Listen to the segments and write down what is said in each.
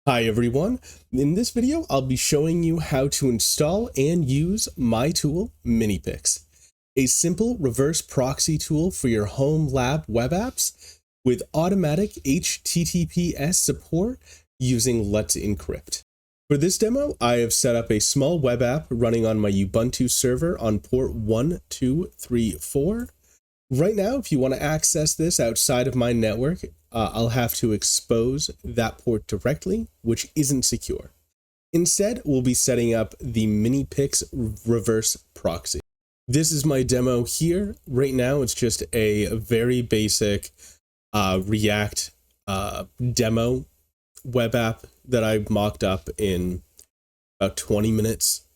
Hi everyone, in this video I'll be showing you how to install and use my tool Minipx, a simple reverse proxy tool for your Homelab web apps with automatic HTTPS support using Let's Encrypt. For this demo, I have set up a small web app running on my Ubuntu server on port 1234. Right now, if you want to access this outside of my network, I'll have to expose that port directly, which isn't secure. Instead, we'll be setting up the Minipx reverse proxy. This is my demo here. Right now, it's just a very basic React demo web app that I mocked up in about 20 minutes.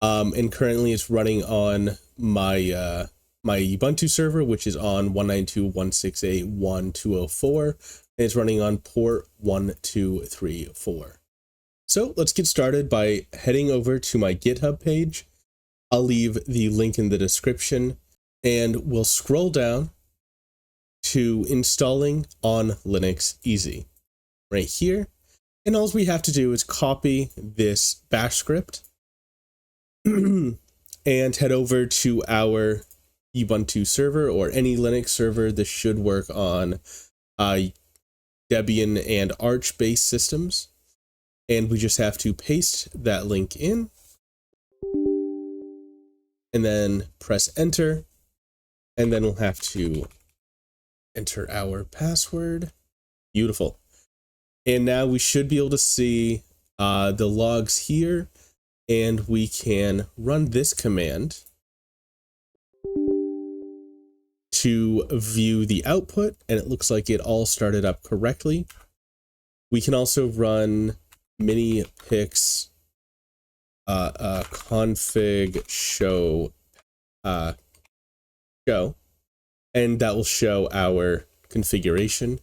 And currently it's running on my my Ubuntu server, which is on 192.168.1.204, and it's running on port 1234. So let's get started by heading over to my GitHub page. I'll leave the link in the description, and we'll scroll down to installing on Linux Easy right here. And all we have to do is copy this bash script and head over to our Ubuntu server or any Linux server. This should work on Debian and Arch based systems. And we just have to paste that link in and then press enter. And then we'll have to enter our password. Beautiful. And now we should be able to see the logs here, and we can run this command to view the output, and it looks like it all started up correctly. We can also run minipx config show, and that will show our configuration,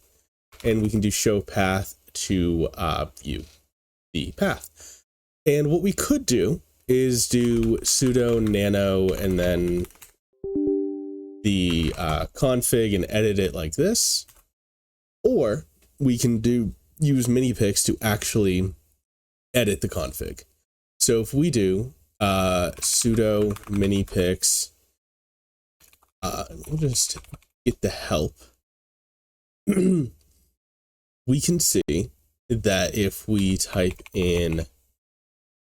and we can do show path to view the path. And what we could do is do sudo nano and then the config and edit it like this, or we can use Minipx to actually edit the config. So if we do sudo minipx, we'll just get the help. We can see that if we type in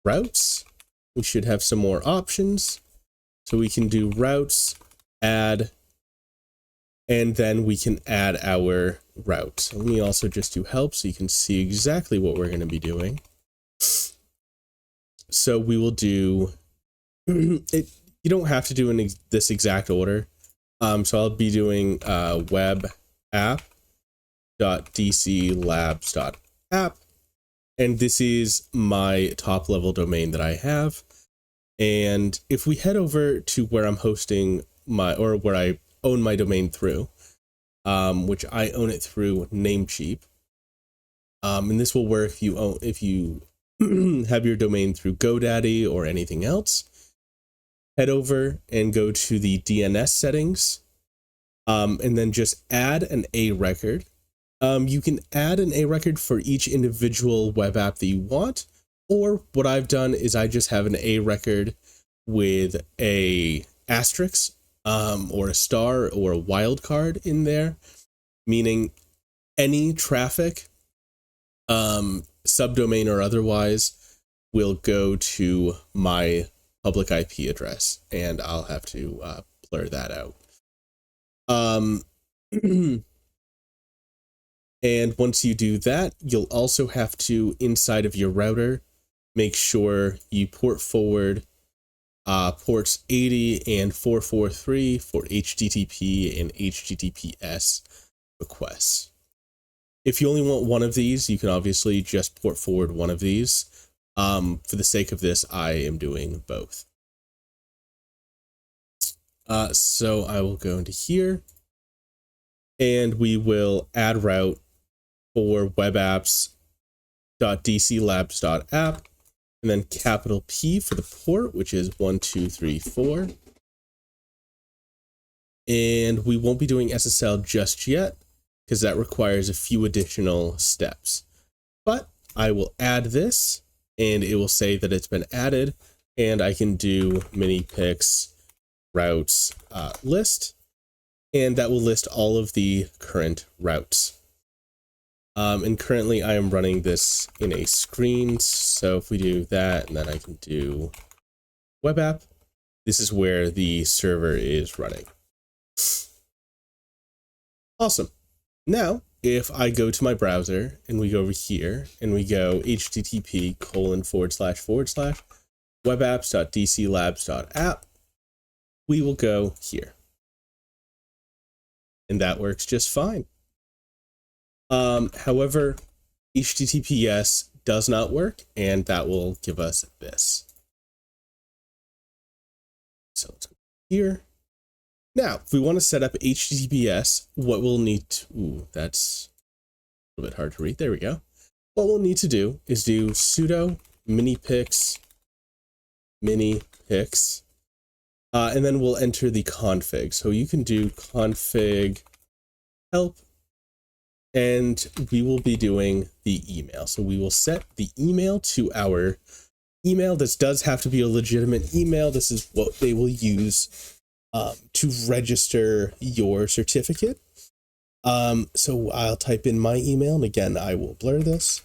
routes, we should have some more options. So we can do routes, add, and then we can add our route. So let me also just do help so you can see exactly what we're going to be doing. So we will do it. You don't have to do in this exact order. So I'll be doing web app.dclabs.app, and this is my top level domain that I have. And if we head over to where I'm hosting where I own my domain through, which I own it through Namecheap, and this will work if you have your domain through GoDaddy or anything else. Head over and go to the DNS settings, and then just add an A record. You can add an A record for each individual web app that you want, or what I've done is I just have an A record with a asterisk, or a star or a wildcard in there, meaning any traffic, subdomain or otherwise, will go to my public IP address, and I'll have to blur that out. And once you do that, you'll also have to, inside of your router, make sure you port forward ports 80 and 443 for HTTP and HTTPS requests. If you only want one of these, you can obviously just port forward one of these. For the sake of this, I am doing both. So I will go into here, and we will add route for webapps.dclabs.app, and then capital P for the port, which is 1234. And we won't be doing SSL just yet, because that requires a few additional steps. But I will add this, and it will say that it's been added, and I can do minipx routes list, and that will list all of the current routes. And currently I am running this in a screen, so if we do that, and then I can do web app, this is where the server is running. Awesome. Now, if I go to my browser and we go over here and we go http://webapps.dclabs.app, we will go here. And that works just fine. However, HTTPS does not work, and that will give us this. So let's go here. Now, if we want to set up HTTPS, what we'll need to, that's a little bit hard to read. There we go. What we'll need to do is do sudo minipx, and then we'll enter the config. So you can do config help, and we will be doing the email. So we will set the email to our email. This does have to be a legitimate email. This is what they will use to register your certificate. So I'll type in my email, and again, I will blur this.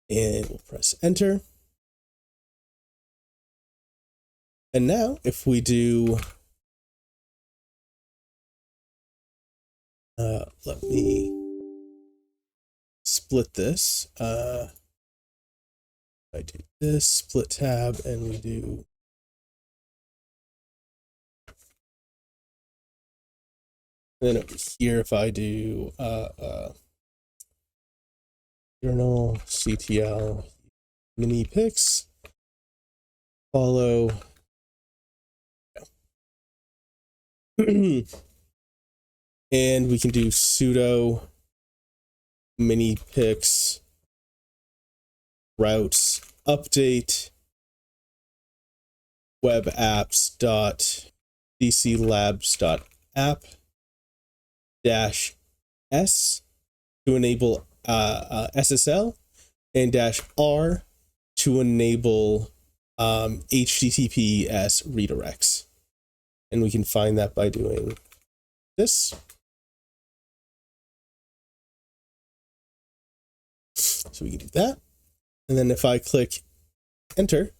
And we'll press enter. And now if we do, let me split this. I do this, split tab, and we do and then over here, if I do journal ctl minipx follow and we can do sudo minipx routes update web apps.dclabs.app -s to enable SSL, and -r to enable HTTPS redirects. And we can find that by doing this. So we can do that. And then if I click enter,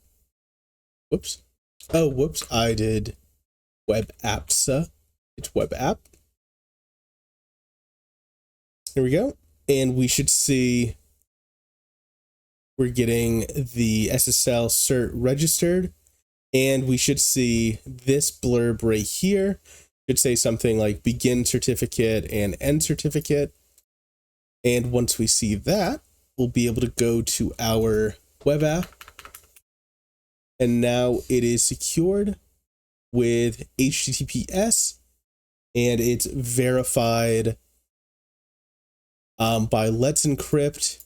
whoops. Oh, whoops, I did web apps. It's web app. Here we go. And we should see we're getting the SSL cert registered. And we should see this blurb right here. It should say something like begin certificate and end certificate. And once we see that, we'll be able to go to our web app. And now it is secured with HTTPS, and it's verified by Let's Encrypt,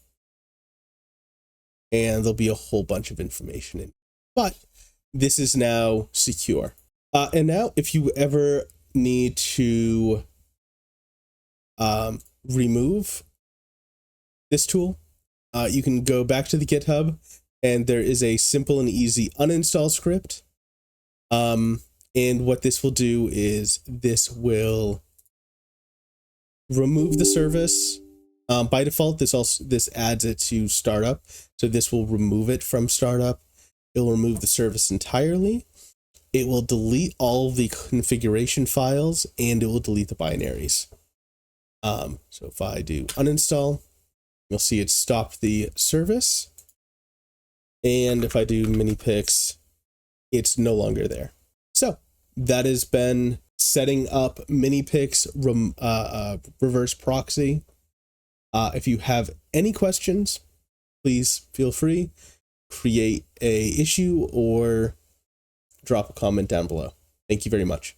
and there'll be a whole bunch of information in it. But this is now secure. And now if you ever need to remove this tool, you can go back to the GitHub, and there is a simple and easy uninstall script. And what this will do is this will remove the service. By default, this adds it to startup, so this will remove it from startup. It will remove the service entirely. It will delete all the configuration files, and it will delete the binaries. So if I do uninstall, you'll see it stopped the service. And if I do minipx, it's no longer there. So that has been setting up minipx reverse proxy. If you have any questions, please feel free, create a issue or drop a comment down below. Thank you very much.